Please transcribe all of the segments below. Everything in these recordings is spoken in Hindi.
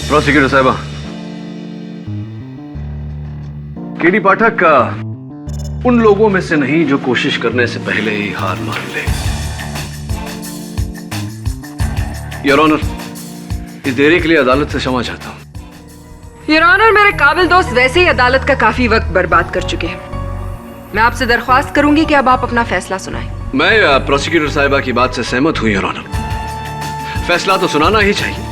प्रोसिक्यूटर साहबा, केडी पाठक का उन लोगों में से नहीं जो कोशिश करने से पहले ही हार मान ले। योर ऑनर, इस देरी के लिए अदालत से क्षमा चाहता हूं। योर ऑनर, मेरे काबिल दोस्त वैसे ही अदालत का काफी वक्त बर्बाद कर चुके हैं। मैं आपसे दरख्वास्त करूंगी कि अब आप अपना फैसला सुनाएं। मैं प्रोसिक्यूटर साहिबा की बात से सहमत हूं योर ऑनर। फैसला तो सुनाना ही चाहिए,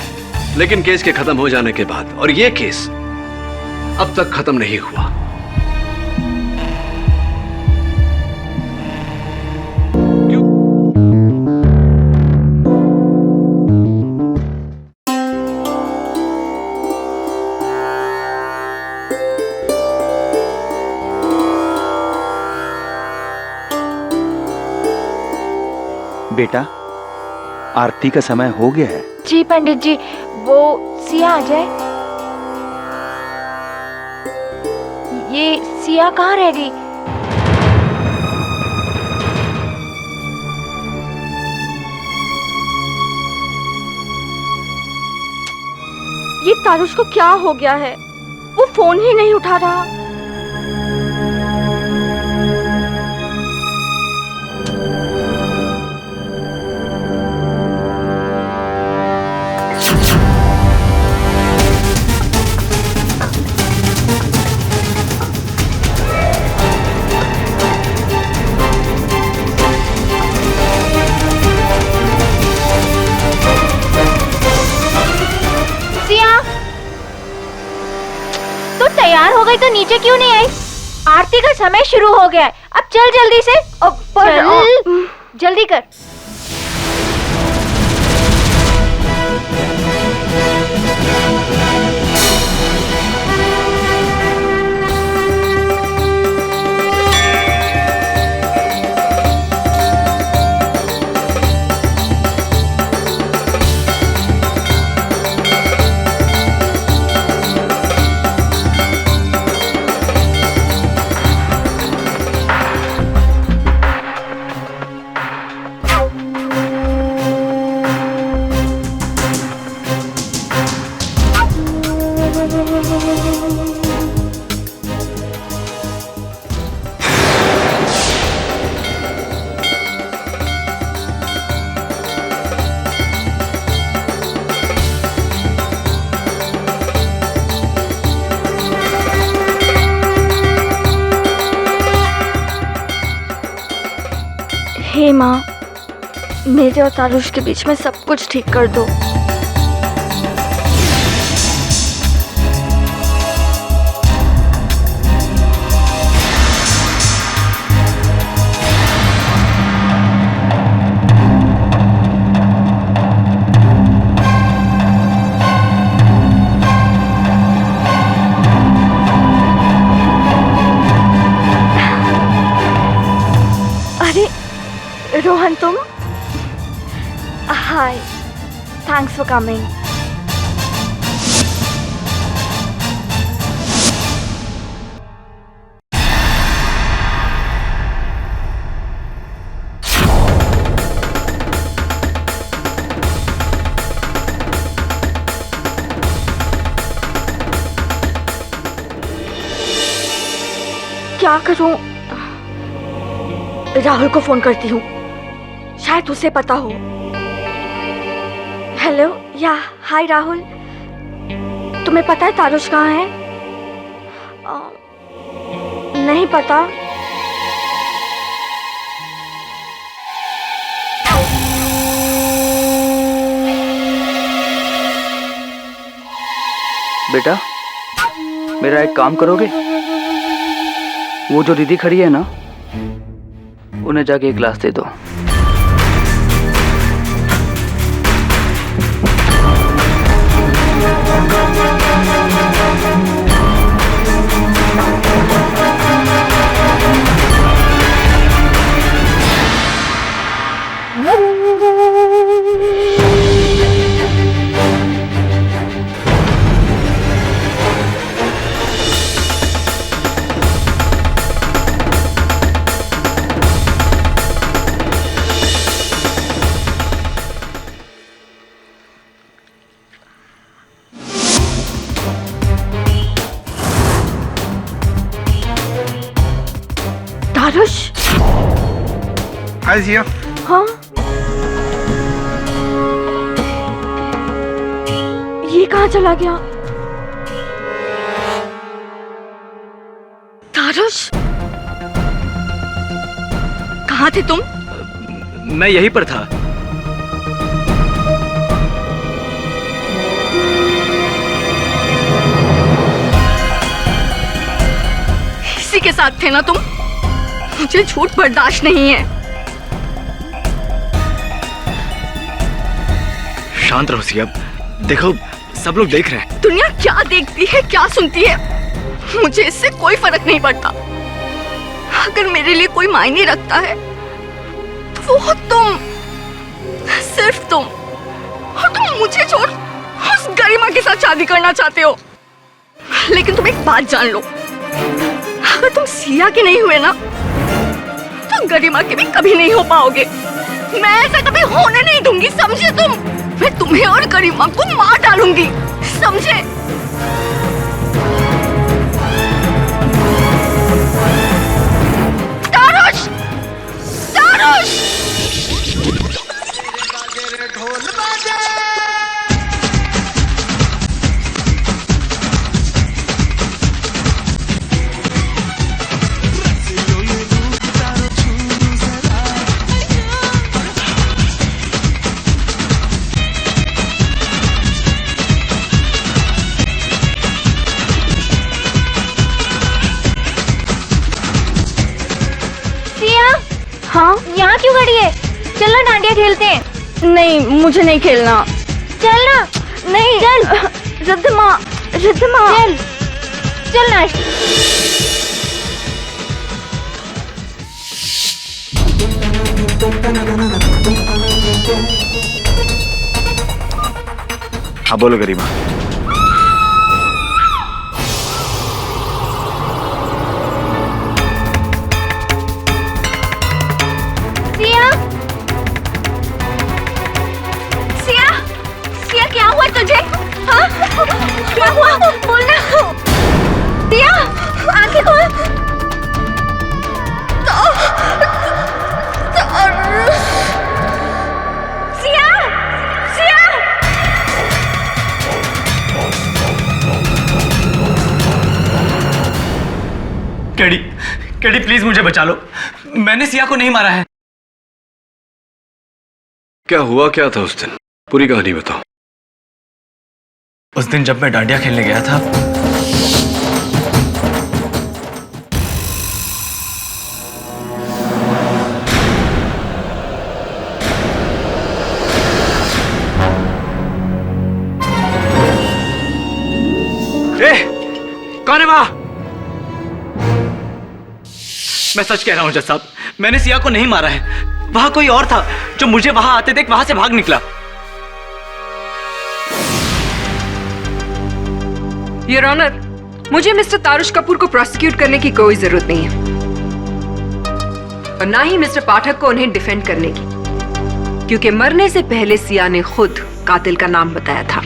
लेकिन केस के खत्म हो जाने के बाद, और ये केस अब तक खत्म नहीं हुआ। बेटा, आरती का समय हो गया है। जी पंडित जी, वो सिया आ जाए। ये सिया कहाँ रह गई? ये तारुष को क्या हो गया है? वो फोन ही नहीं उठा रहा। तैयार हो गई तो नीचे क्यों नहीं आई? आरती का समय शुरू हो गया है, अब चल जल्दी से। जल्दी कर। हे माँ, मेरे और तारुष के बीच में सब कुछ ठीक कर दो। रोहन, तुम? हाय, थैंक्स फॉर कमिंग। क्या करूं? राहुल को फोन करती हूँ, शायद उसे पता हो। हेलो, या हाय राहुल, तुम्हें पता है तारुष कहाँ है? नहीं पता। बेटा, मेरा एक काम करोगे? वो जो दीदी खड़ी है ना, उन्हें जाके एक गिलास दे दो। तारुश। हाय जिया। हाँ, ये कहाँ चला गया? तारुश, कहाँ थे तुम? मैं यहीं पर था। इसी के साथ थे ना तुम? मुझे झूठ बर्दाश्त नहीं है। शांत रहो सिया, देखो सब लोग देख रहे हैं। दुनिया क्या देखती है, क्या सुनती है, मुझे इससे कोई फर्क नहीं पड़ता। अगर मेरे लिए कोई मायने रखता है तो वो तुम, सिर्फ तुम। और तुम मुझे छोड़ उस गरिमा के साथ शादी करना चाहते हो। लेकिन तुम एक बात जान लो, अगर तुम सिया के नहीं हुए ना तो गरिमा के भी कभी नहीं हो पाओगे। मैं ऐसा कभी होने नहीं दूंगी, समझे तुम? मैं तुम्हें और गरिमा को मार डालूंगी, समझे? तारुश! तारुश! हाँ, यहाँ क्यों खड़ी है? चल ना डांडिया खेलते हैं। नहीं, मुझे नहीं खेलना। चल ना। नहीं, चल। रिद्धिमा, रिद्धिमा, चल, चल ना। हाँ बोलो गरिमा। क्या हुआ तुझे? हाँ? क्या हुआ? बोलना। सिया, आंखें खोल। सिया, सिया। कैडी, कैडी प्लीज मुझे बचा लो, मैंने सिया को नहीं मारा है। क्या हुआ क्या था उस दिन? पूरी कहानी बताओ। उस दिन जब मैं डांडिया खेलने गया था, कौन है वहां? मैं सच कह रहा हूं जज साहब, मैंने सिया को नहीं मारा है। वहां कोई और था जो मुझे वहां आते देख वहां से भाग निकला। योर ऑनर, मुझे मिस्टर तारुश कपूर को प्रोसिक्यूट करने की कोई जरूरत नहीं है और ना ही मिस्टर पाठक को उन्हें डिफेंड करने की, क्योंकि मरने से पहले सिया ने खुद कातिल का नाम बताया था,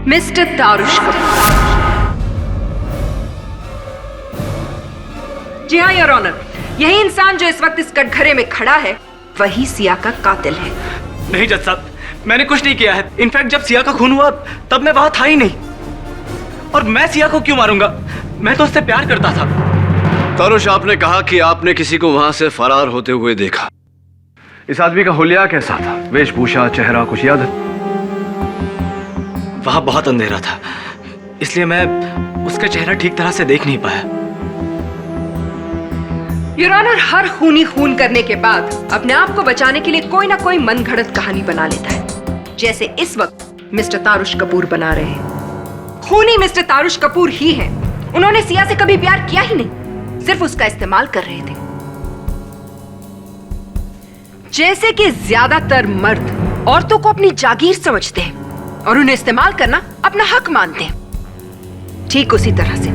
मिस्टर तारुश कपूर। जी हाँ योर ऑनर, यही इंसान जो इस वक्त इस कटघरे में खड़ा है वही सिया का कातिल है। नहीं जज साहब, मैंने कुछ नहीं किया है। इनफैक्ट जब सिया का खून हुआ तब मैं वहां था ही नहीं। और मैं सिया को क्यों मारूंगा? मैं तो उससे प्यार करता था। तारुश, आपने कहा कि आपने किसी को वहां से फरार होते हुए देखा। इस आदमी का हुलिया कैसा था? वेशभूषा, चेहरा कुछ याद है? वहां बहुत अंधेरा था, इसलिए मैं उसका चेहरा ठीक तरह से देख नहीं पाया। योर ऑनर, हर खूनी खून करने के बाद अपने आप को बचाने के लिए कोई ना कोई मनगढ़ंत कहानी बना लेता है, जैसे इस वक्त मिस्टर तारुश कपूर बना रहे हैं। खूनी मिस्टर तारुश कपूर ही हैं। उन्होंने सिया से कभी प्यार किया ही नहीं, सिर्फ उसका इस्तेमाल कर रहे थे। जैसे कि ज्यादातर मर्द औरतों को अपनी जागीर समझते हैं और उन्हें इस्तेमाल करना अपना हक मानते हैं, ठीक उसी तरह से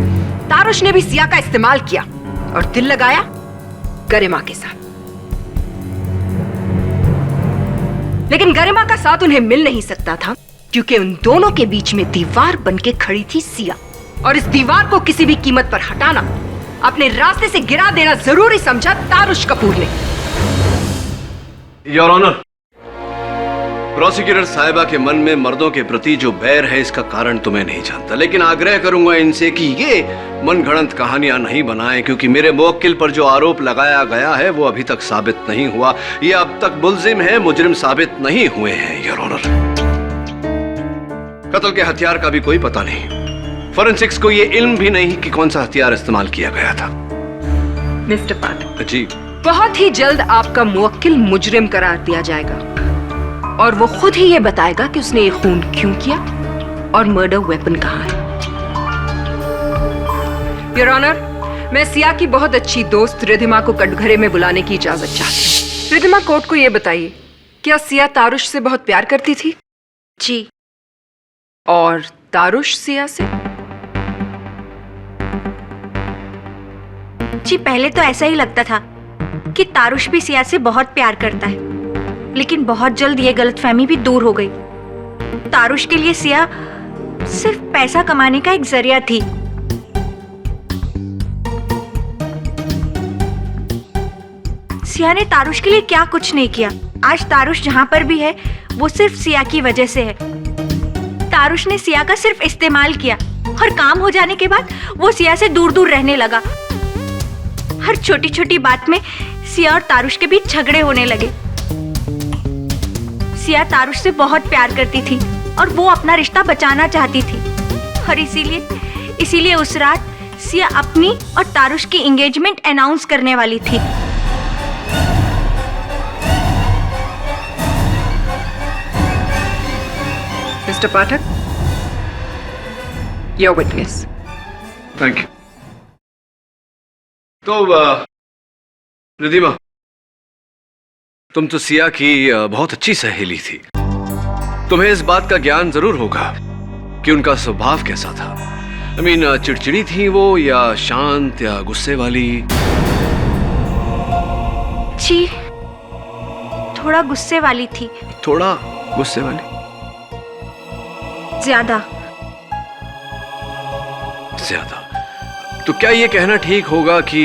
तारुश ने भी सिया का इस्तेमाल किया और दिल लगाया गरिमा के साथ। लेकिन गरिमा का साथ उन्हें मिल नहीं सकता था, क्योंकि उन दोनों के बीच में दीवार बनके खड़ी थी सिया, और इस दीवार को किसी भी कीमत पर हटाना अपने रास्ते से गिरा देना जरूरी समझा तारुश कपूर ने। योर ऑनर, प्रोसिक्यूटर साहिबा के मन में मर्दों के प्रति जो बैर है इसका कारण तो मैं नहीं जानता, लेकिन आग्रह करूंगा इनसे कि ये मनगढ़ंत कहानियां नहीं बनाएं, क्योंकि मेरे मुवक्किल पर जो आरोप लगाया गया है वो अभी तक साबित नहीं हुआ। ये अब तक मुल्जिम है, मुजरिम साबित नहीं हुए हैं। योर ऑनर, कत्ल के हथियार का भी कोई पता नहीं, फोरेंसिक्स को ये इल्म भी नहीं कि कौन सा हथियार इस्तेमाल किया गया था। मिस्टर पाठक जी, बहुत ही जल्द आपका मुवक्किल मुजरिम करार दिया जाएगा और वो खुद ही ये बताएगा कि उसने ये खून क्यों किया और मर्डर वेपन कहाँ है। योर ऑनर, मैं सिया की बहुत अच्छी दोस्त रिधिमा को कटघरे में बुलाने की इजाजत चाहती हूँ। रिधिमा, कोर्ट को ये बताइए, क्या सिया तारुश से बहुत प्यार करती थी? जी। और तारुश सिया से? जी, पहले तो ऐसा ही लगता था कि तारुश भी सिया से बहुत प्यार करता है, लेकिन बहुत जल्द ये गलतफहमी भी दूर हो गई। तारुश के लिए सिया सिर्फ पैसा कमाने का एक जरिया थी। सिया ने तारुश के लिए क्या कुछ नहीं किया। आज तारुश जहां पर भी है वो सिर्फ सिया की वजह से है। तारुश ने सिया का सिर्फ इस्तेमाल किया और काम हो जाने के बाद वो सिया से दूर दूर रहने लगा। हर छोटी छोटी बात में सिया और तारुश के बीच झगड़े होने लगे। सिया तारुश से बहुत प्यार करती थी और वो अपना रिश्ता बचाना चाहती थी, और इसीलिए उस रात सिया अपनी और तारुश की एंगेजमेंट अनाउंस करने वाली थी। Mister Pathak, your witness. Thank you. तो रिधिमा, तुम तो सिया की बहुत अच्छी सहेली थी। तुम्हें इस बात का ज्ञान जरूर होगा कि उनका स्वभाव कैसा था। I mean, चिड़चिड़ी थी वो या शांत या गुस्से वाली? जी, थोड़ा गुस्से वाली थी। थोड़ा गुस्से वाली? ज्यादा। तो क्या ये कहना ठीक होगा कि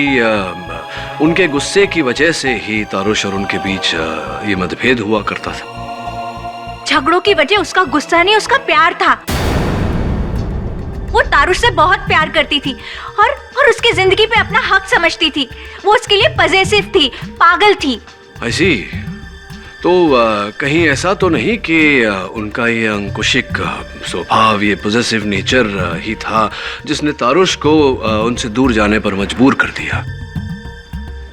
उनके गुस्से की वजह से ही तारुश और उनके बीच ये मतभेद हुआ करता था? झगड़ों की वजह उसका गुस्सा नहीं, उसका प्यार था। वो तारुश से बहुत प्यार करती थी और उसकी जिंदगी पे अपना हक समझती थी। वो उसके लिए पजेसिव थी, पागल थी। ऐसी तो कहीं ऐसा तो नहीं कि उनका ये अंकुशिक स्वभाव, ये पॉजिटिव नेचर ही था जिसने तारुश को उनसे दूर जाने पर मजबूर कर दिया?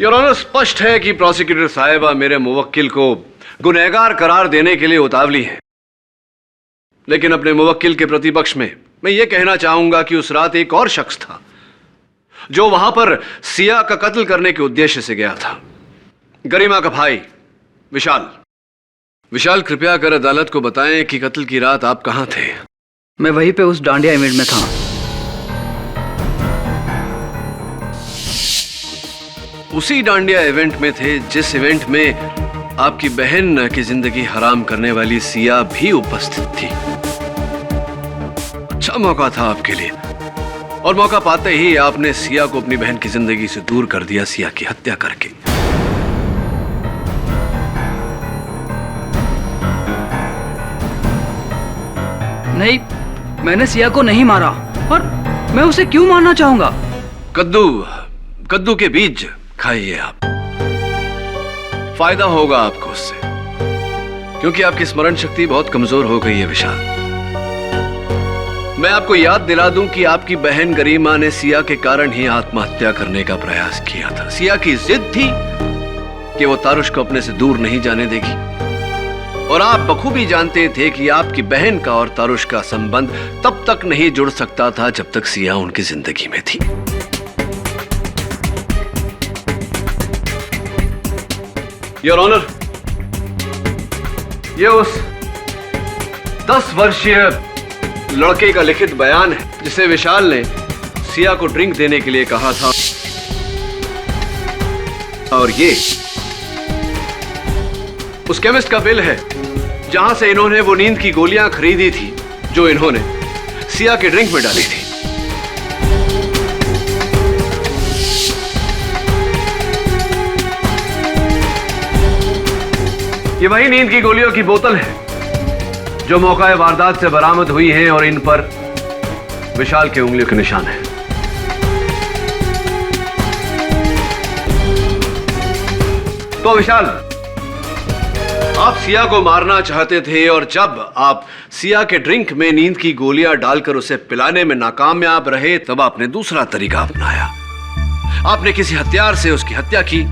योर ऑनर, स्पष्ट है कि प्रोसिक्यूटर साहिबा मेरे मुवक्किल को गुनहगार करार देने के लिए उतावली है, लेकिन अपने मुवक्किल के प्रतिपक्ष में मैं ये कहना चाहूंगा कि उस रात एक और शख्स था जो वहां पर सिया का कत्ल करने के उद्देश्य से गया था। गरिमा का भाई विशाल। विशाल, कृपया कर अदालत को बताएं कि कत्ल की रात आप कहां थे? मैं वहीं पे उस डांडिया इवेंट में था। उसी डांडिया इवेंट में थे जिस इवेंट में आपकी बहन की जिंदगी हराम करने वाली सिया भी उपस्थित थी। अच्छा मौका था आपके लिए, और मौका पाते ही आपने सिया को अपनी बहन की जिंदगी से दूर कर दिया, सिया की हत्या करके। नहीं, मैंने सिया को नहीं मारा, और मैं उसे क्यों मारना चाहूंगा? कद्दू के बीज खाइए आप, फायदा होगा आपको उससे, क्योंकि आपकी स्मरण शक्ति बहुत कमजोर हो गई है विशाल। मैं आपको याद दिला दूं कि आपकी बहन गरिमा ने सिया के कारण ही आत्महत्या करने का प्रयास किया था। सिया की जिद थी कि वो तारुश को अपने से दूर नहीं जाने देगी, और आप बखूबी जानते थे कि आपकी बहन का और तारुश का संबंध तब तक नहीं जुड़ सकता था जब तक सिया उनकी जिंदगी में थी। योर ऑनर, ये उस 10 वर्षीय लड़के का लिखित बयान है जिसे विशाल ने सिया को ड्रिंक देने के लिए कहा था, और ये उस केमिस्ट का बिल है जहां से इन्होंने वो नींद की गोलियां खरीदी थी जो इन्होंने सिया के ड्रिंक में डाली थी। ये वही नींद की गोलियों की बोतल है जो मौका वारदात से बरामद हुई हैं और इन पर विशाल के उंगलियों के निशान हैं। तो विशाल, आप सिया को मारना चाहते थे और जब आप सिया के ड्रिंक में नींद की गोलियां डालकर उसे पिलाने में नाकामयाब रहे तब आपने दूसरा तरीका अपनाया। आपने किसी हथियार से उसकी हत्या की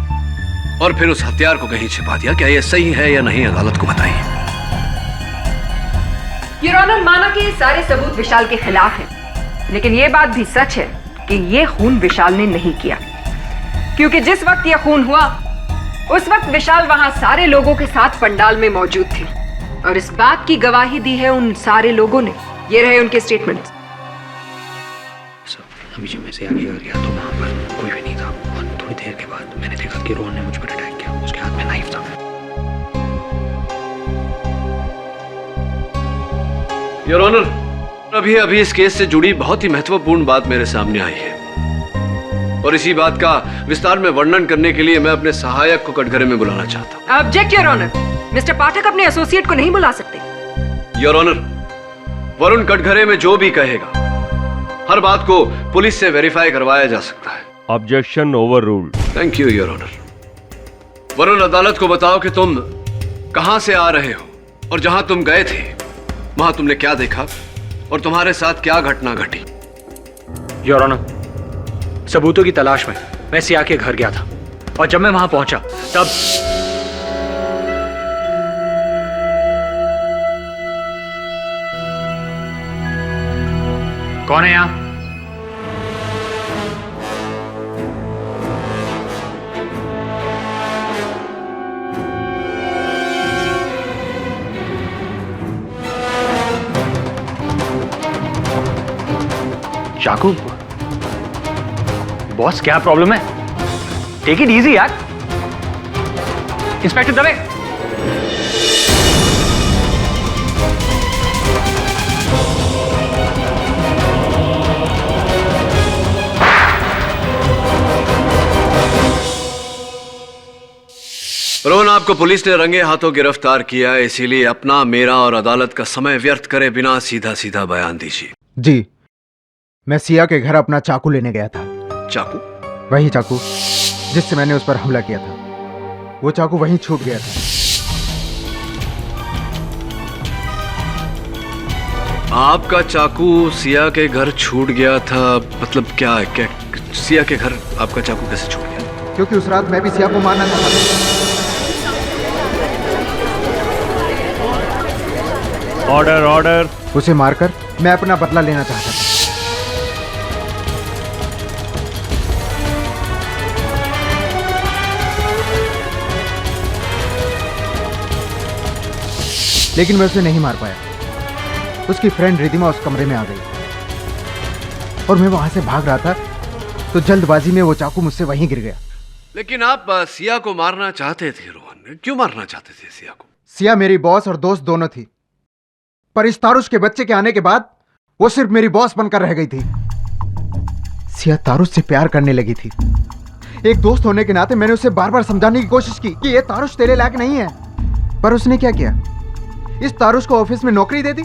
और फिर उस हथियार को कहीं छिपा दिया। क्या यह सही है या नहीं, अदालत को बताइए। योर ऑनर, माना कि ये सारे सबूत विशाल के खिलाफ हैं, लेकिन ये बात भी सच है कि ये खून विशाल ने नहीं किया, क्योंकि जिस वक्त यह खून हुआ उस वक्त विशाल वहां सारे लोगों के साथ पंडाल में मौजूद थे और इस बात की गवाही दी है उन सारे लोगों ने। ये रहे उनके स्टेटमेंट्स। अभी जब मैं से आगे गया तो वहां पर कोई भी नहीं था और थोड़ी देर के बाद मैंने देखा कि रोहन ने मुझ पर अटैक किया। उसके हाथ में नाइफ था। योर ऑनर, अभी इस केस से जुड़ी बहुत ही महत्वपूर्ण बात मेरे सामने आई है और इसी बात का विस्तार में वर्णन करने के लिए मैं अपने सहायक को कटघरे में बुलाना चाहता हूं। ऑब्जेक्ट योर ऑनर, मिस्टर पाठक अपने एसोसिएट को नहीं बुला सकते। योर ऑनर, वरुण कटघरे में जो भी कहेगा हर बात को पुलिस से वेरीफाई करवाया जा सकता है। Objection overruled. Thank you your honour. Varun, अदालत को बताओ कि तुम कहां से आ रहे हो और जहां तुम गए थे वहां तुमने क्या देखा और तुम्हारे साथ क्या घटना घटी। योर ऑनर, सबूतों की तलाश में मैं सिया के घर गया था और जब मैं वहां पहुंचा तब कौन है यहां? चाकू? बॉस, क्या प्रॉब्लम है? टेक इट इजी यार। इंस्पेक्टर दवे। रोहन, आपको पुलिस ने रंगे हाथों गिरफ्तार किया है, इसीलिए अपना, मेरा और अदालत का समय व्यर्थ करे बिना सीधा सीधा बयान दीजिए। जी, मैं सिया के घर अपना चाकू लेने गया था। चाकू? वही चाकू जिससे मैंने उस पर हमला किया था। वो चाकू वहीं छूट गया था। आपका चाकू सिया के घर छूट गया था? मतलब क्या सिया के घर आपका चाकू कैसे छूट गया? क्योंकि उस रात मैं भी सिया को मारना चाहता था। Order order. उसे मारकर मैं अपना बदला लेना चाहता था। लेकिन मैं उसे नहीं मार पाया। उसकी फ्रेंड रिदिमा उस कमरे में आ गई और मैं वहां से भाग रहा था तो जल्दबाजी में वो चाकू मुझसे वहीं गिर गया। लेकिन आप सिया को मारना चाहते थे रोहन, क्यों मारना चाहते थे सिया को? सिया मेरी बॉस और दोस्त दोनों थी, पर इस तारुश के बच्चे के आने के बाद वो सिर्फ मेरी बॉस बनकर रह गई थी। सिया तारुश से प्यार करने लगी थी। एक दोस्त होने के नाते मैंने उसे बार बार समझाने की कोशिश की कि ये तारुश तेरे लायक नहीं है, पर उसने क्या किया? इस तारुश को ऑफिस में नौकरी दे दी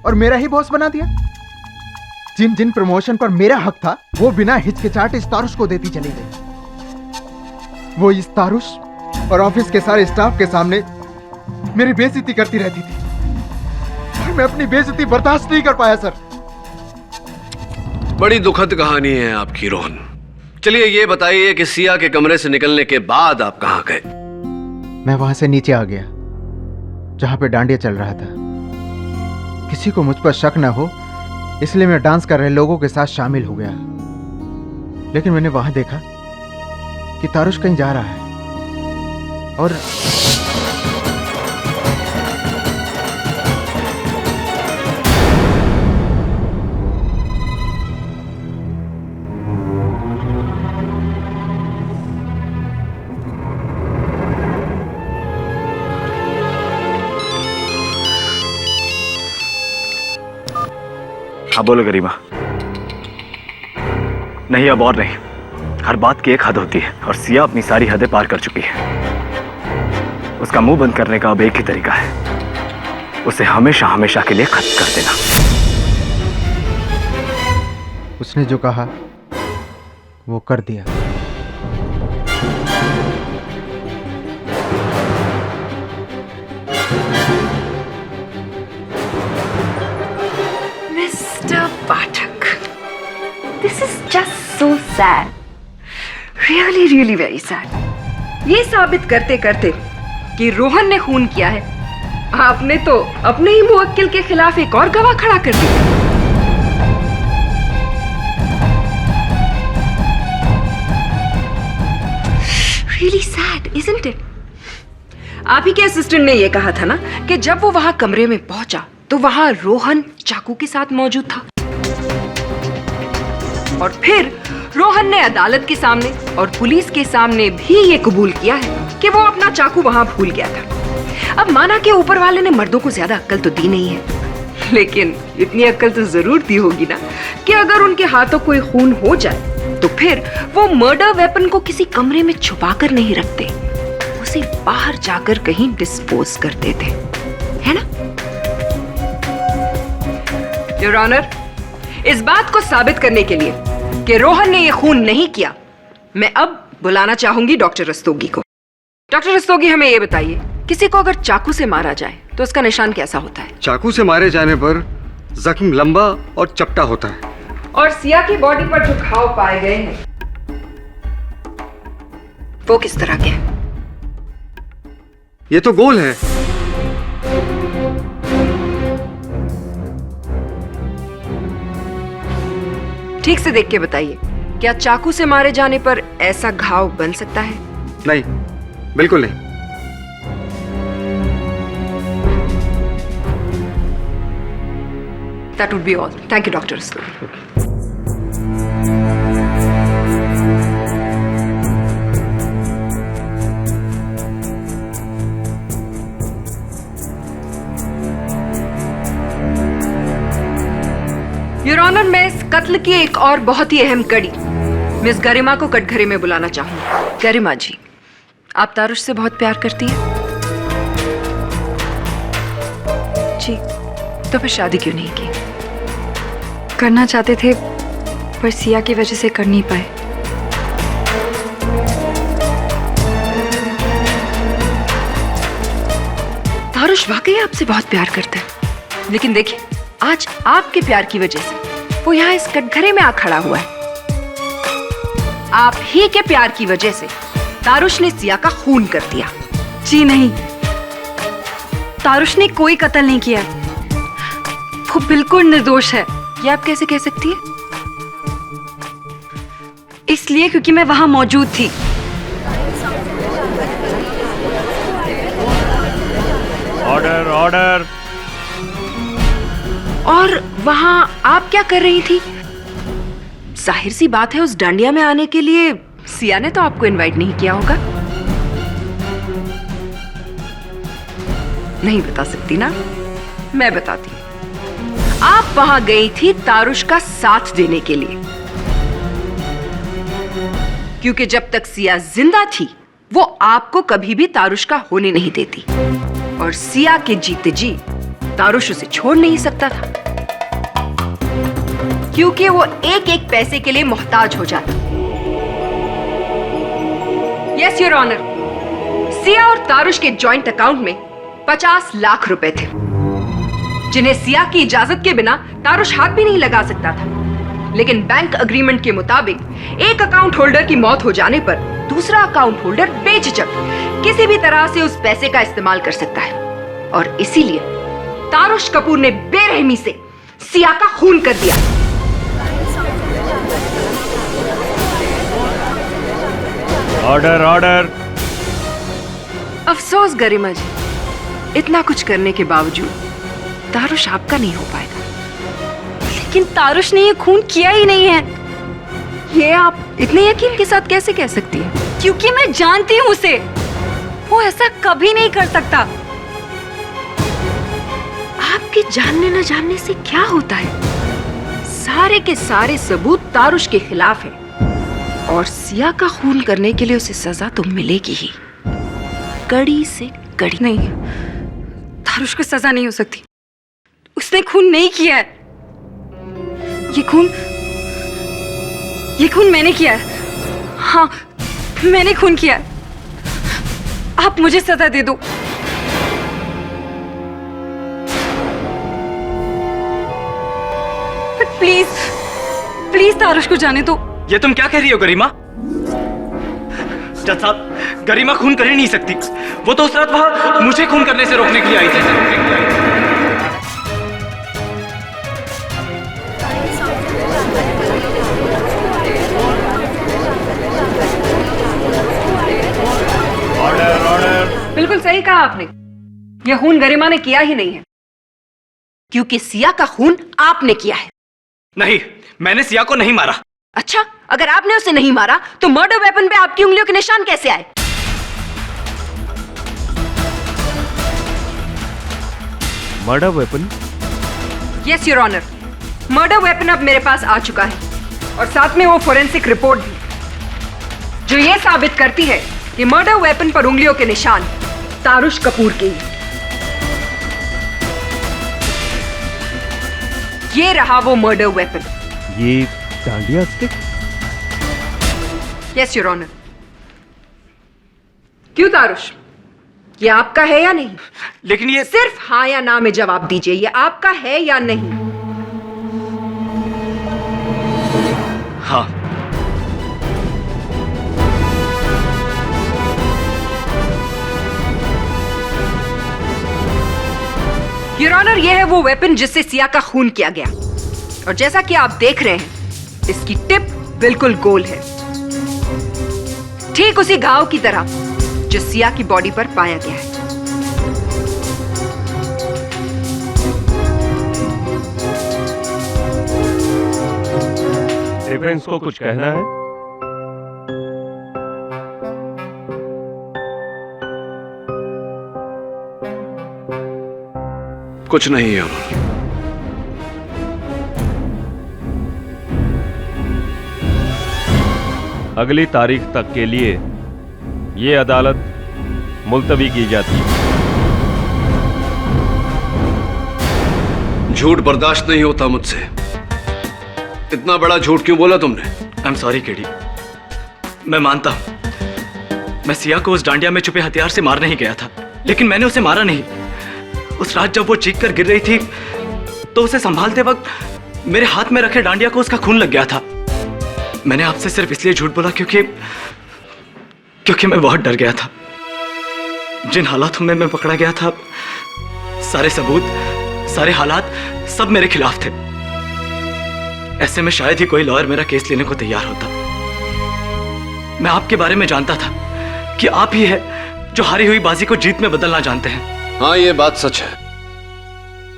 और मेरा ही बॉस बना दिया। जिन जिन प्रमोशन पर मेरा हक था वो बिना हिचकिचाहट इस तारुश को देती चली गई। वो इस तारुश और ऑफिस के सारे स्टाफ के सामने मेरी बेइज्जती करती रहती थी और मैं अपनी बेइज्जती बर्दाश्त नहीं कर पाया सर। बड़ी दुखद कहानी है आपकी रोहन। चलिए ये बताइए कि सिया के कमरे से निकलने के बाद आप कहां गए? मैं वहां से नीचे आ गया जहां पे डांडिया चल रहा था। किसी को मुझ पर शक न हो इसलिए मैं डांस कर रहे लोगों के साथ शामिल हो गया। लेकिन मैंने वहां देखा कि तारुश कहीं जा रहा है और हाँ बोलो गरिमा। नहीं, अब और नहीं। हर बात की एक हद होती है और सिया अपनी सारी हदें पार कर चुकी है। उसका मुंह बंद करने का अब एक ही तरीका है, उसे हमेशा हमेशा के लिए खत्म कर देना। उसने जो कहा वो कर दिया। Mister Pathak, this is just so sad, really really very sad. ये साबित करते करते कि रोहन ने खून किया है, आपने तो अपने ही मुवक्किल के खिलाफ एक और गवाह खड़ा कर दिया। Really sad, isn't it? आप ही के असिस्टेंट ने यह कहा था ना कि जब वो वहां कमरे में पहुंचा तो वहां रोहन चाकू के साथ मौजूद था, और फिर रोहन ने अदालत के सामने और पुलिस के सामने भी ये कबूल किया है कि वो अपना चाकू वहां भूल गया था। अब माना कि ऊपर वाले ने मर्दों को ज्यादा अक्ल तो दी नहीं है, लेकिन इतनी अक्ल तो जरूर दी होगी ना कि अगर उनके हाथों कोई खून हो जाए तो फिर वो मर्डर वेपन को किसी कमरे में छुपा कर नहीं रखते, उसे बाहर जाकर कहीं डिस्पोज कर देते, है ना? योर ऑनर, इस बात को साबित करने के लिए कि रोहन ने यह खून नहीं किया, मैं अब बुलाना चाहूंगी डॉक्टर रस्तोगी को। डॉक्टर रस्तोगी, हमें यह बताइए, किसी को अगर चाकू से मारा जाए तो उसका निशान कैसा होता है? चाकू से मारे जाने पर जख्म लंबा और चपटा होता है। और सिया की बॉडी पर जो घाव पाए गए हैं वो किस तरह के हैं? ये तो गोल है। ठीक से देख के बताइए, क्या चाकू से मारे जाने पर ऐसा घाव बन सकता है? नहीं, बिल्कुल नहीं। That would be all. Thank you, Dr. Rasturi. Your honour, मैं इस कत्ल की एक और बहुत ही अहम कड़ी मिस गरिमा को कटघरे में बुलाना चाहूंगी। गरिमा जी, आप तारुश से बहुत प्यार करती हैं? जी। तो फिर शादी क्यों नहीं की? करना चाहते थे पर सिया की वजह से कर नहीं पाए। तारुश वाकई आपसे बहुत प्यार करता है, लेकिन देखिए आज आपके प्यार की वजह से वो यहाँ इस कटघरे में आ खड़ा हुआ है। आप ही के प्यार की वजह से तारुश ने सिया का खून कर दिया। जी नहीं, तारुश ने कोई कत्ल नहीं किया, वो बिल्कुल निर्दोष है। ये आप कैसे कह सकती है? इसलिए क्योंकि मैं वहां मौजूद थी। Order order. और वहां आप क्या कर रही थी? जाहिर सी बात है उस डांडिया में आने के लिए सिया ने तो आपको इनवाइट नहीं किया होगा। नहीं बता सकती ना? मैं बताती हूँ। आप वहां गई थी तारुश का साथ देने के लिए, क्योंकि जब तक सिया जिंदा थी वो आपको कभी भी तारुश का होने नहीं देती, और सिया के जीते जी तारुश उसे छोड़ नहीं सकता था, क्योंकि वो एक एक पैसे के लिए मोहताज हो जाता। यस योर ऑनर, सिया और तारुश के जॉइंट अकाउंट में 50 लाख रुपए थे, जिन्हें सिया की इजाजत के बिना तारुश हाथ भी नहीं लगा सकता था। लेकिन बैंक अग्रीमेंट के मुताबिक एक अकाउंट होल्डर की मौत हो जाने पर दूसरा अकाउंट होल्डर बेझिझक किसी भी तरह से उस पैसे का इस्तेमाल कर सकता है, और इसीलिए तारुश कपूर ने बेरहमी से सिया का खून कर दिया। Order order. अफसोस गरिमा जी, इतना कुछ करने के बावजूद तारुश आपका नहीं हो पाएगा। लेकिन तारुश ने ये खून किया ही नहीं है। ये आप इतने यकीन के साथ कैसे कह सकती हैं? क्योंकि मैं जानती हूँ उसे, वो ऐसा कभी नहीं कर सकता। आपके जानने न जानने से क्या होता है? सारे के सारे सबूत तारुश के खिलाफ हैं, और सिया का खून करने के लिए उसे सजा तो मिलेगी ही, कड़ी से गड़ी नहीं, तारुश को सजा नहीं हो सकती। उसने खून नहीं किया है। ये खून मैंने किया है। हाँ, मैंने खून किया है। आप मुझे सजा दे दो। प्लीज प्लीज तारुश को जाने दो। ये तुम क्या कह रही हो गरिमा? जज साहब, गरिमा खून कर ही नहीं सकती। वो तो उस रात वहां मुझे खून करने से रोकने के लिए आई थी। Order order. बिल्कुल सही कहा आपने। यह खून गरिमा ने किया ही नहीं है, क्योंकि सिया का खून आपने किया है। नहीं, मैंने सिया को नहीं मारा। अच्छा, अगर आपने उसे नहीं मारा तो मर्डर वेपन पे आपकी उंगलियों के निशान कैसे आए? Murder weapon? Yes your honour, murder weapon अब मेरे पास आ चुका है और साथ में वो फोरेंसिक रिपोर्ट भी, जो ये साबित करती है कि मर्डर वेपन पर उंगलियों के निशान तारुश कपूर के हैं। ये रहा वो मर्डर वेपन। ये dandiya stick? Yes your honour. क्यों तारुश, ये आपका है या नहीं? लेकिन ये सिर्फ हाँ या ना में जवाब दीजिए, ये आपका है या नहीं? हाँ। योर ऑनर, ये है वो वेपन जिससे सिया का खून किया गया, और जैसा कि आप देख रहे हैं, इसकी टिप बिल्कुल गोल है, ठीक उसी घाव की तरह जो सिया की बॉडी पर पाया गया है। डिफेंस को कुछ कहना है? कुछ नहीं है। अगली तारीख तक के लिए ये अदालत मुलतवी की जाती है। झूठ बर्दाश्त नहीं होता मुझसे। इतना बड़ा झूठ क्यों बोला तुमने? आई एम सॉरी केडी, मैं मानता हूं मैं सिया को उस डांडिया में छुपे हथियार से मारने ही गया था, लेकिन मैंने उसे मारा नहीं। उस रात जब वो चीख कर गिर रही थी तो उसे संभालते वक्त मेरे हाथ में रखे डांडिया को उसका खून लग गया था। मैंने आपसे सिर्फ इसलिए झूठ बोला क्योंकि मैं बहुत डर गया था। जिन हालातों में मैं पकड़ा गया था, सारे सबूत, सारे हालात सब मेरे खिलाफ थे। ऐसे में शायद ही कोई लॉयर मेरा केस लेने को तैयार होता। मैं आपके बारे में जानता था कि आप ही है जो हारी हुई बाजी को जीत में बदलना जानते हैं। हाँ, ये बात सच है,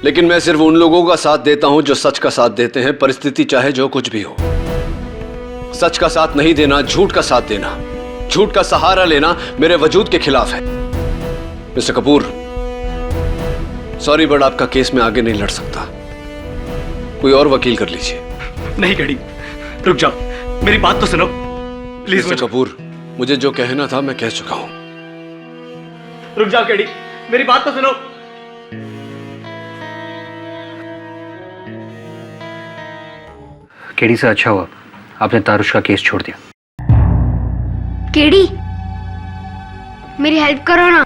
लेकिन मैं सिर्फ उन लोगों का साथ देता हूं जो सच का साथ देते हैं, परिस्थिति चाहे जो कुछ भी हो। सच का साथ नहीं देना, झूठ का साथ देना, झूठ का सहारा लेना मेरे वजूद के खिलाफ है। मिस्टर कपूर, सॉरी बट आपका केस में आगे नहीं लड़ सकता। कोई और वकील कर लीजिए। नहीं गड़ी, रुक जाओ, मेरी बात तो सुनो प्लीज। मिस्टर कपूर, मुझे जो कहना था मैं कह चुका हूं। रुक जाओ केडी, मेरी बात तो सुनो। केडी से अच्छा हुआ आपने तारुश का केस छोड़ दिया। केडी, मेरी हेल्प करो ना।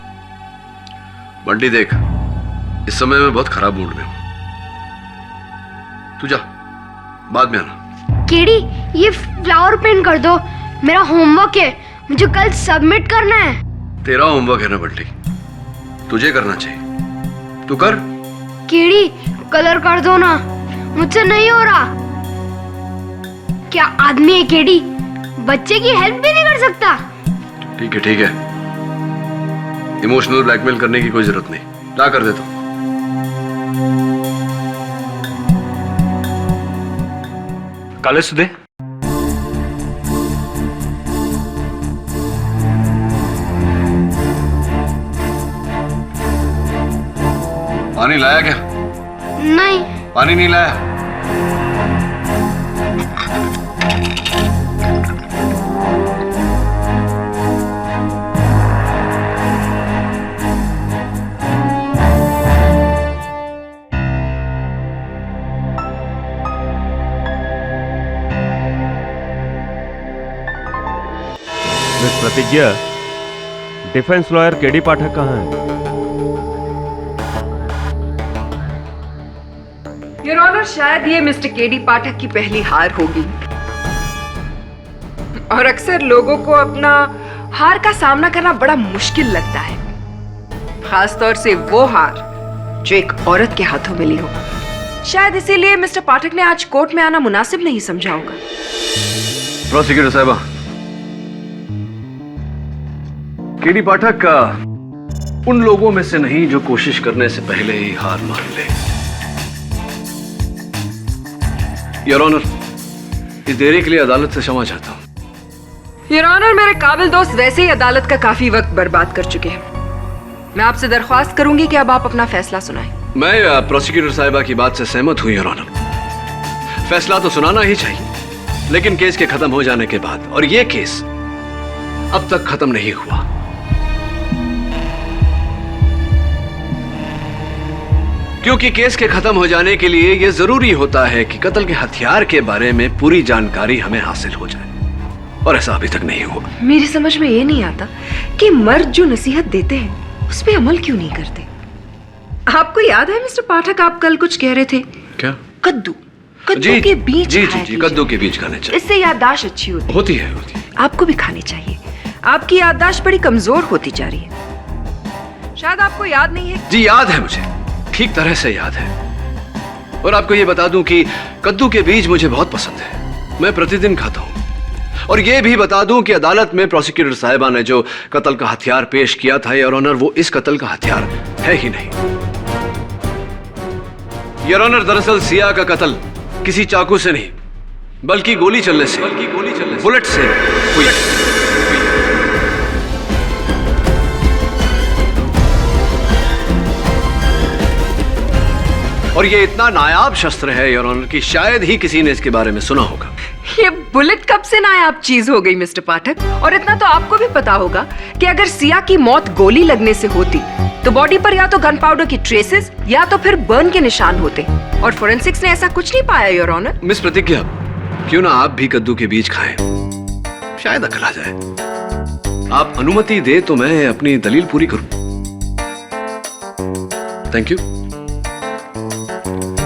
बंटी देख, इस समय मैं बहुत खराब मूड में हूं। तू जा, बाद में आना। केडी, ये फ्लावर पेंट कर दो, मेरा होमवर्क है, मुझे कल सबमिट करना है। तेरा होमवर्क है ना बंटी, तुझे करना चाहिए, तू कर। केडी, कलर कर दो ना, मुझसे नहीं हो रहा। क्या आदमी है केडी, बच्चे की हेल्प भी नहीं कर सकता। ठीक है ठीक है, इमोशनल ब्लैकमेल करने की कोई जरूरत नहीं, क्या कर दे तू। काले सुदे, पानी लाया क्या? नहीं। पानी नहीं लाया? प्रतिज्ञा, डिफेंस लॉयर केडी पाठक कहाँ है? योर ऑनर, शायद ये मिस्टर केडी पाठक की पहली हार होगी। और अक्सर लोगों को अपना हार का सामना करना बड़ा मुश्किल लगता है, खासतौर से वो हार जो एक औरत के हाथों मिली हो। शायद इसीलिए मिस्टर पाठक ने आज कोर्ट में आना मुनासिब नहीं समझा होगा। प्रोसिक्यूटर साहिबा, केडी पाठक उन लोगों में से नहीं जो कोशिश करने से पहले ही हार मान ले। योर ऑनर, इस देरी के लिए अदालत से क्षमा चाहता हूं। योर ऑनर, मेरे काबिल दोस्त वैसे ही अदालत का काफी वक्त बर्बाद कर चुके हैं। मैं आपसे दरख्वास्त करूंगी कि अब आप अपना फैसला सुनाएं। मैं प्रोसिक्यूटर साहिबा की बात से सहमत हूं योर ऑनर। फैसला तो सुनाना ही चाहिए, लेकिन केस के खत्म हो जाने के बाद, और ये केस अब तक खत्म नहीं हुआ। क्योंकि केस के खत्म हो जाने के लिए यह जरूरी होता है कि कत्ल के हथियार के बारे में पूरी जानकारी हमें हासिल हो जाए, और ऐसा अभी तक नहीं हुआ। मेरी समझ में ये नहीं आता कि मर्द जो नसीहत देते हैं उस पे अमल क्यों नहीं करते। आपको याद है मिस्टर पाठक, आप कल कुछ कह रहे थे? क्या? कद्दू जी, के बीज जी खाया जी जी, कीजिए। कद्दू के बीज खाने चाहिए। इससे याददाश्त अच्छी होती होती है। आपको भी खानी चाहिए। आपकी याददाश्त बड़ी कमजोर होती जा रही है। शायद आपको याद नहीं है। जी याद है, मुझे ठीक तरह से याद है। और आपको ये बता दूं कि कद्दू के बीज मुझे बहुत पसंद है, मैं प्रतिदिन खाता हूं। और ये भी बता दूं कि अदालत में प्रोसिक्यूटर साहिबा ने जो कत्ल का हथियार पेश किया था योर ऑनर, वो इस कत्ल का हथियार है ही नहीं। योर ऑनर, दरअसल सिया का कत्ल किसी चाकू से नहीं, बल्कि गोली चलने से, बुलेट से हुई। और ये इतना नायाब शस्त्र है योर ऑनर कि शायद ही किसी ने इसके बारे में सुना होगा। ये बुलेट कब से नायाब चीज हो गई मिस्टर पाठक? और इतना तो आपको भी पता होगा कि अगर सिया की मौत गोली लगने से होती तो बॉडी पर या तो गन पाउडर की ट्रेसेस या तो फिर बर्न के निशान होते, और फोरेंसिक्स ने ऐसा कुछ नहीं पाया योर ऑनर। मिस प्रतिज्ञा, क्यों ना आप भी कद्दू के बीज खाएं, शायद अकल आ जाए। आप अनुमति दे तो मैं अपनी दलील पूरी करूं। Thank you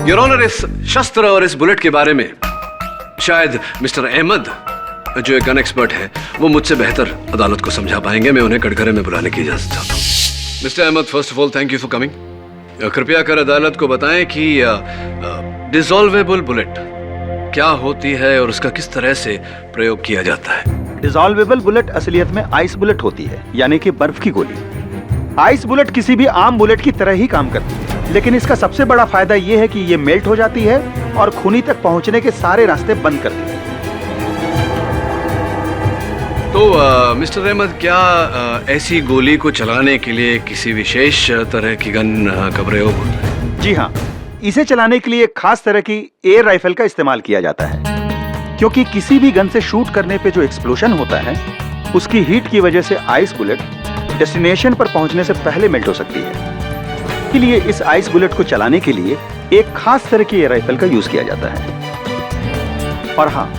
your honour. इस शस्त्र और इस बुलेट के बारे में शायद मिस्टर अहमद, जो एक गन एक्सपर्ट है, वो मुझसे बेहतर अदालत को समझा पाएंगे। मैं उन्हें कटघरे में बुलाने की इजाजत चाहता हूँ। Mister Ahmed, first of all thank you for coming. कृपया कर अदालत को बताएं कि डिसॉल्वेबल बुलेट क्या होती है और उसका किस तरह से प्रयोग किया जाता है। डिसॉल्वेबल बुलेट असलियत में आइस बुलेट होती है, यानी कि बर्फ की गोली। आइस बुलेट किसी भी आम बुलेट की तरह ही काम करती है, लेकिन इसका सबसे बड़ा फायदा यह है कि ये मेल्ट हो जाती है और खूनी तक पहुंचने के सारे रास्ते बंद करती है। तो मिस्टर अहमद, क्या ऐसी गोली को चलाने के लिए किसी विशेष तरह की गन का प्रयोग होता है? जी हाँ, इसे चलाने के लिए एक खास तरह की एयर राइफल का इस्तेमाल किया जाता है, क्योंकि किसी भी गन से शूट करने पे जो एक्सप्लोजन होता है उसकी हीट की वजह से आइस बुलेट डेस्टिनेशन पर पहुंचने से पहले मेल्ट हो सकती है। इसलिए इस आइस बुलेट को चलाने के लिए एक खास तरह की एयर राइफल का यूज किया जाता है। और हाँ,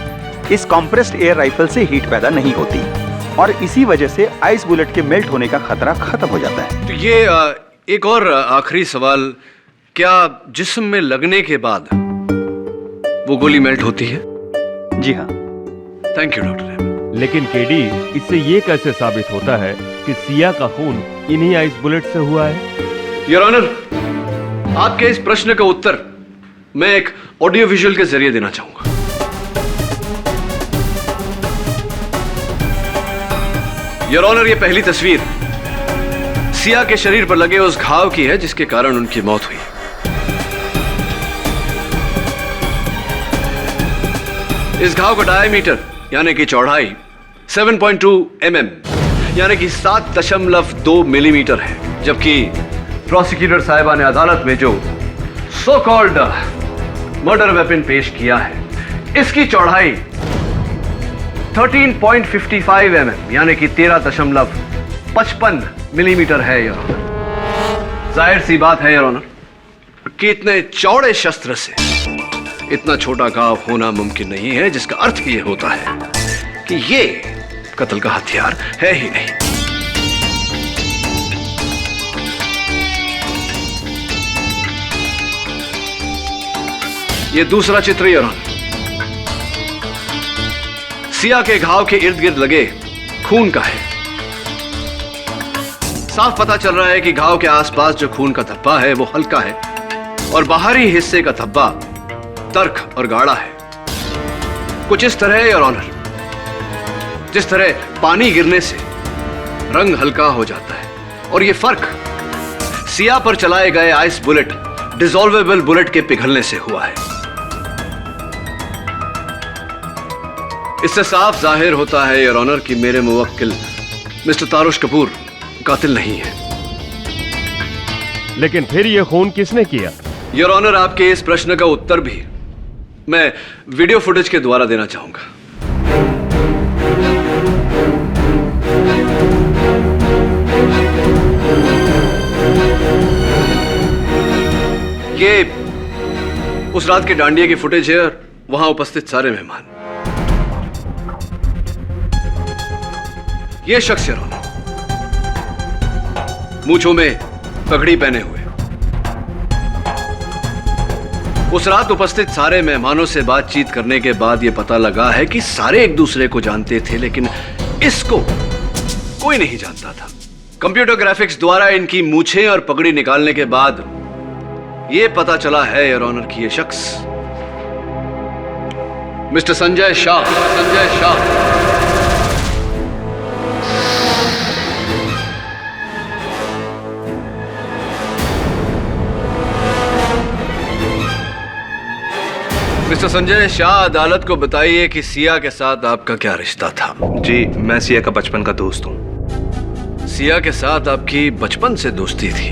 इस कॉम्प्रेस्ड एयर राइफल से हीट पैदा नहीं होती और इसी वजह से आइस बुलेट के मेल्ट होने का खतरा खत्म हो जाता है। तो ये एक और आखिरी सवाल, क्या जिस्म में लगने के बाद वो गोली मेल्ट होती है? जी हाँ। Thank you doctor. लेकिन केडी, इससे ये कैसे साबित होता है कि सिया का खून इन्हीं आइस बुलेट से हुआ है? योर ऑनर, आपके इस प्रश्न का उत्तर मैं एक ऑडियो विजुअल के जरिए देना चाहूंगा। योर ऑनर, ये पहली तस्वीर सिया के शरीर पर लगे उस घाव की है जिसके कारण उनकी मौत हुई। इस घाव का डायमीटर यानी कि चौड़ाई 7.2 mm यानी कि 7.2 मिलीमीटर है, जबकि प्रोसिक्यूटर साहिबा ने अदालत में जो सो कॉल्ड मर्डर वेपन पेश किया है, इसकी चौड़ाई 13.55 mm यानी कि 13.55 मिलीमीटर है योर ऑनर। जाहिर सी बात है योर ऑनर कि इतने चौड़े शस्त्र से इतना छोटा घाव होना मुमकिन नहीं है, जिसका अर्थ यह होता है कि ये कत्ल का हथियार है ही नहीं। ये दूसरा चित्र योर ऑनर, सिया के घाव के इर्द गिर्द लगे खून का है। साफ पता चल रहा है कि घाव के आसपास जो खून का धब्बा है वो हल्का है और बाहरी हिस्से का धब्बा तर्क और गाढ़ा है। कुछ इस तरह है योर ऑनर, जिस तरह पानी गिरने से रंग हल्का हो जाता है और ये फर्क सिया पर चलाए गए आइस बुलेट, डिसॉल्वेबल बुलेट के पिघलने से हुआ है। इससे साफ जाहिर होता है योर ऑनर कि मेरे मुवक्किल मिस्टर तारुश कपूर कातिल नहीं है। लेकिन फिर ये खून किसने किया? योर ऑनर, आपके इस प्रश्न का उत्तर भी मैं वीडियो फुटेज के द्वारा देना चाहूंगा। ये उस रात के डांडिया की फुटेज है और वहां उपस्थित सारे मेहमान। ये शख्स योर ऑनर, मूंछों में पगड़ी पहने हुए, उस रात उपस्थित सारे मेहमानों से बातचीत करने के बाद यह पता लगा है कि सारे एक दूसरे को जानते थे, लेकिन इसको कोई नहीं जानता था। कंप्यूटर ग्राफिक्स द्वारा इनकी मूछें और पगड़ी निकालने के बाद यह पता चला है योर ऑनर कि यह शख्स मिस्टर संजय शाह। संजय शाह मिस्टर संजय शाह, अदालत को बताइए कि सिया के साथ आपका क्या रिश्ता था? जी, मैं सिया का बचपन का दोस्त हूँ। सिया के साथ आपकी बचपन से दोस्ती थी,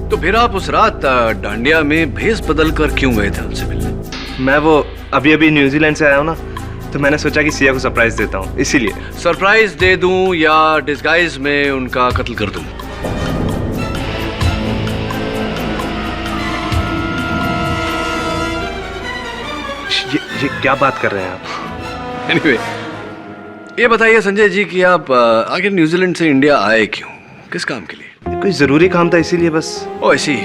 तो फिर आप उस रात डांडिया में भेस बदल कर क्यों गए थे उनसे मिलने? मैं वो अभी न्यूजीलैंड से आया हूँ ना, तो मैंने सोचा कि सिया को सरप्राइज देता हूँ, इसीलिए। सरप्राइज दे दूं या डिस्गाइज में उनका कत्ल कर दूं? ये क्या बात कर रहे हैं आप? Anyway, ये बताइए संजय जी कि आप आखिर न्यूजीलैंड से इंडिया आए क्यों? किस काम के लिए? कोई जरूरी काम था, इसीलिए बस। ओ ऐसी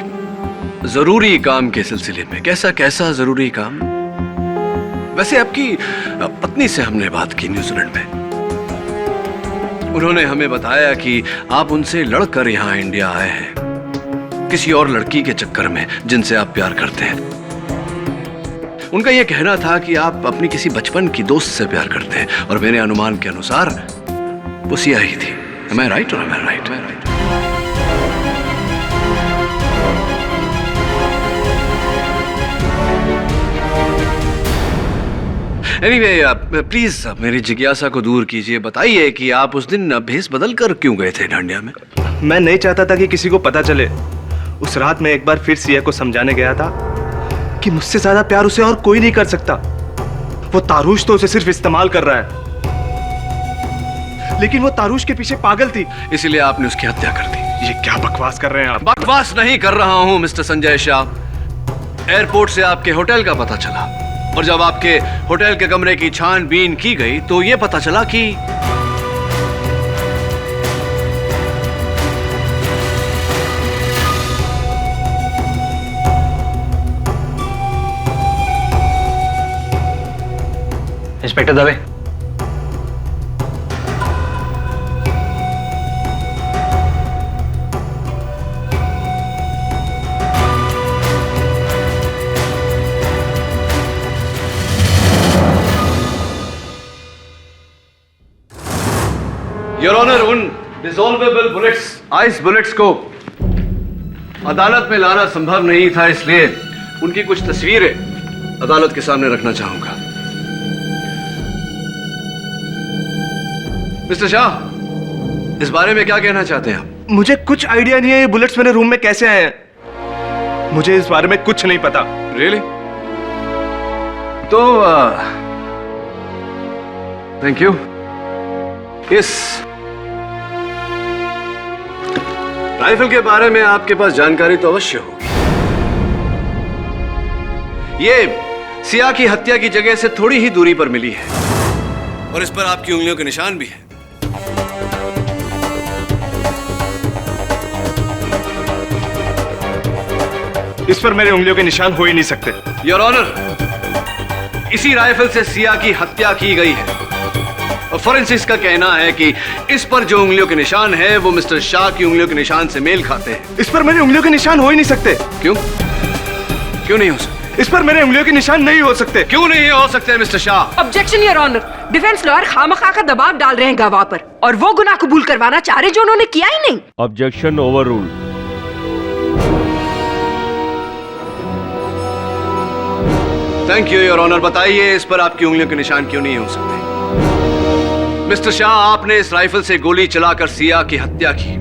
जरूरी काम के सिलसिले में? कैसा जरूरी काम? वैसे आपकी पत्नी से हमने बात की न्यूजीलैंड में, उन्होंने हमें बताया कि आप उनसे लड़कर यहाँ इंडिया आए हैं किसी और लड़की के चक्कर में जिनसे आप प्यार करते हैं। उनका यह कहना था कि आप अपनी किसी बचपन की दोस्त से प्यार करते हैं और मेरे अनुमान के अनुसार वो सिया ही थी। Am I right or am I right? Anyway, please मेरी जिज्ञासा को दूर कीजिए। बताइए कि आप उस दिन भेस बदल कर क्यों गए थे डांडिया में? मैं नहीं चाहता था कि किसी को पता चले। उस रात मैं एक बार फिर सिया को समझाने गया था कि मुझसे ज्यादा प्यार उसे और कोई नहीं कर सकता। वो तारुश तो उसे सिर्फ इस्तेमाल कर रहा है, लेकिन वो तारुश के पीछे पागल थी, इसीलिए आपने उसकी हत्या कर दी। ये क्या बकवास कर रहे हैं आप? बकवास नहीं कर रहा हूं मिस्टर संजय शाह। एयरपोर्ट से आपके होटल का पता चला और जब आपके होटल के कमरे की छानबीन की गई तो यह पता चला कि इंस्पेक्टर दवे, योर ऑनर, उन डिसॉल्वेबल बुलेट्स, आइस बुलेट्स को अदालत में लाना संभव नहीं था, इसलिए उनकी कुछ तस्वीरें अदालत के सामने रखना चाहूंगा। मिस्टर शाह, इस बारे में क्या कहना चाहते हैं आप? मुझे कुछ आइडिया नहीं है ये बुलेट्स मेरे रूम में कैसे आए हैं। मुझे इस बारे में कुछ नहीं पता। रियली? तो थैंक यू। इस राइफल के बारे में आपके पास जानकारी तो अवश्य होगी। ये सिया की हत्या की जगह से थोड़ी ही दूरी पर मिली है और इस पर आपकी उंगलियों के निशान भी हैं। इस पर मेरे उंगलियों के निशान हो ही नहीं सकते। योर ऑनर, इसी राइफल से सिया की हत्या की गई है और फोरेंसिक्स का कहना है कि इस पर जो उंगलियों के निशान है वो मिस्टर शाह की उंगलियों के निशान से मेल खाते हैं। इस पर मेरी उंगलियों के निशान हो ही नहीं सकते। क्यों? क्यों नहीं हो सकते? इस पर मेरे उंगलियों के निशान नहीं हो सकते। क्यों नहीं हो सकते mister Shah? Objection your honour, defence lawyer खामखा का दबाव डाल रहे हैं गवाह पर और वो गुनाह कबूल करवाना चाह रहे जो उन्होंने किया ही नहीं। Objection overruled. Thank you your honour. बताइए इस पर आपकी उंगलियों के निशान क्यों नहीं हो सकते? मिस्टर शाह, आपने इस राइफल से गोली चलाकर सिया की हत्या की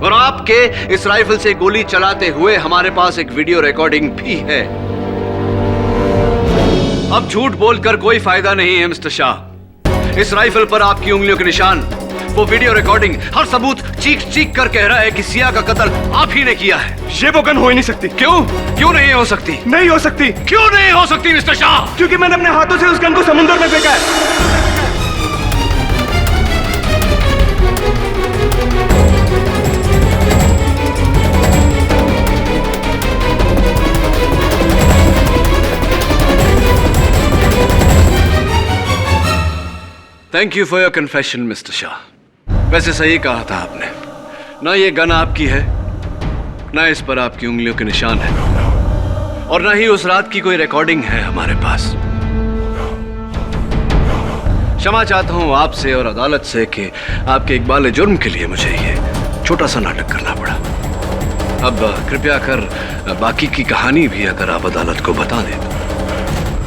और आपके इस राइफल से गोली चलाते हुए हमारे पास एक वीडियो रिकॉर्डिंग भी है। अब झूठ बोलकर कोई फायदा नहीं है मिस्टर शाह। इस राइफल पर आपकी उंगलियों के निशान, वो वीडियो रिकॉर्डिंग, हर सबूत चीख चीख कर कह रहा है कि सिया का कत्ल आप ही ने किया है। ये वो गन हो ही नहीं सकती। क्यों? क्यों नहीं हो सकती? नहीं हो सकती। क्यों नहीं हो सकती मिस्टर शाह? क्योंकि मैंने अपने हाथों से उस गन को समुद्र में फेंका है। Thank you for your confession mister Shah. वैसे सही कहा था आपने, ना ये गन आपकी है, ना इस पर आपकी उंगलियों के निशान है और ना ही उस रात की कोई रिकॉर्डिंग है हमारे पास। क्षमा चाहता हूं आपसे और अदालत से कि आपके इकबाल जुर्म के लिए मुझे ये छोटा सा नाटक करना पड़ा। अब कृपया कर बाकी की कहानी भी अगर आप अदालत को बता दें तो।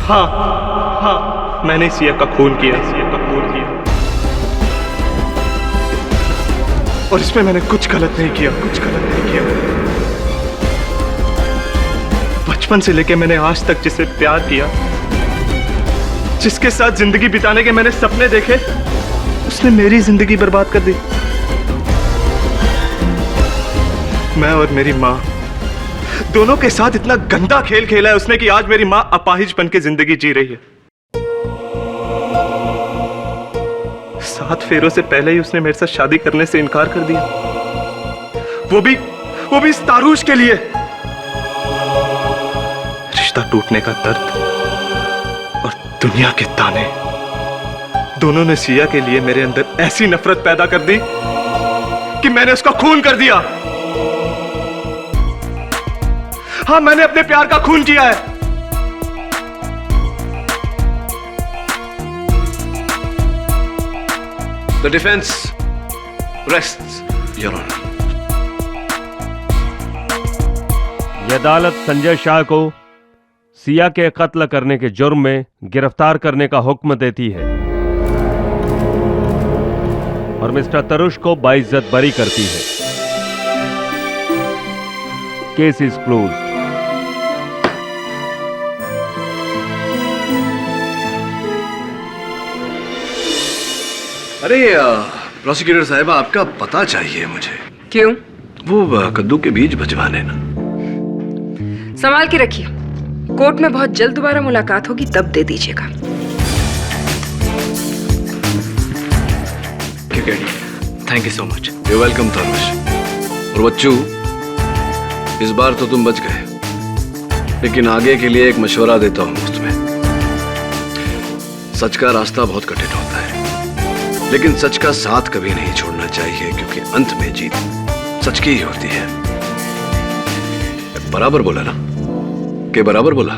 हाँ, मैंने सिया का खून किया। और इसमें मैंने कुछ गलत नहीं किया। बचपन से लेके मैंने आज तक जिसे प्यार किया, जिसके साथ जिंदगी बिताने के मैंने सपने देखे, उसने मेरी जिंदगी बर्बाद कर दी। मैं और मेरी माँ दोनों के साथ इतना गंदा खेल खेला है उसने कि आज मेरी माँ अपाहिज बन के जिंदगी जी रही है। 7 फेरों से पहले ही उसने मेरे साथ शादी करने से इनकार कर दिया, वो भी इस तारूश के लिए। रिश्ता टूटने का दर्द और दुनिया के ताने, दोनों ने सिया के लिए मेरे अंदर ऐसी नफरत पैदा कर दी कि मैंने उसका खून कर दिया। हाँ, मैंने अपने प्यार का खून किया है। The defense rests, Your Honor. ये अदालत संजय शाह को सिया के कत्ल करने के जुर्म में गिरफ्तार करने का हुक्म देती है और मिस्टर तरुष को बाइज्जत बरी करती है। Case is closed. अरे प्रोसिक्यूटर साहब, आपका पता चाहिए मुझे। क्यों? वो कद्दू के बीज भिजवाने ना। संभाल के रखिए, कोर्ट में बहुत जल्द दोबारा मुलाकात होगी, तब दे दीजिएगा। Thank you so much. You welcome Tarush. और बच्चू, इस बार तो तुम बच गए, लेकिन आगे के लिए एक मशवरा देता हूं तुम्हें। सच का रास्ता बहुत कठिन होता है, लेकिन सच का साथ कभी नहीं छोड़ना चाहिए, क्योंकि अंत में जीत सच की ही होती है। बराबर बोला ना? के बराबर बोला?